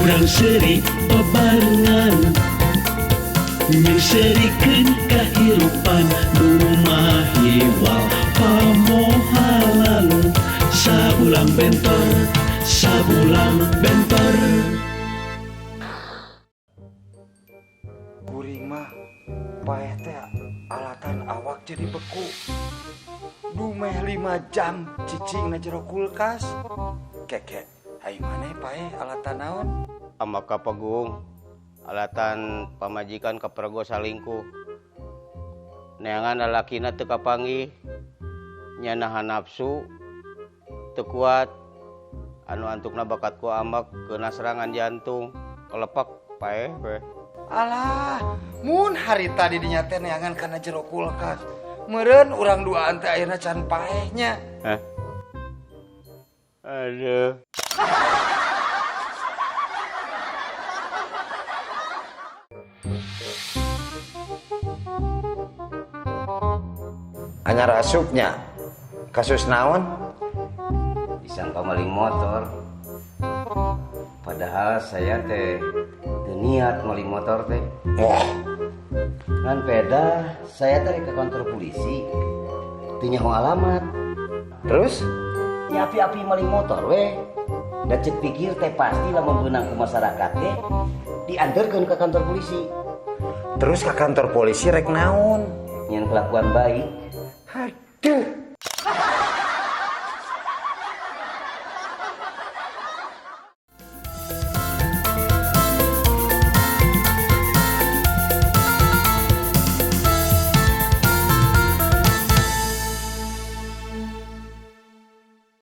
urang seri bebarengan nyerikeun kahirupan rumah hiwal pamohalan sabulang bentor Kuring mah paeh teh alatan awak jadi beku. Dumeh 5 jam cicing na jero kulkas. Keke, hai maneh paeh alatan naon? Ama kapegung alatan pamajikan kapergo salingkuh. Neangan lalakina teu kapanggih, nya nahan nafsu teu kuat, anu antukna bakat ku amak keuna serangan jantung, kelepak paeh we. Alah, mun harita di dinya teh neangan kana jero kulkas. Meureun urang duaan teh ayeuna can paehnya. Hah? Aduh. Anyar asupnya. Kasus naon? Disangka maling motor. Padahal saya teh teu niat maling motor teh. Ngan peda saya teh ke kantor polisi. Teu nyaho alamat. Terus? Ya api-api maling motor we. Da cek pikir teh pasti lamun beunang ku masyarakat teh dianterkeun ke kantor polisi. Terus ke kantor polisi rek naon? Nyen kelakuan baik. Aduh,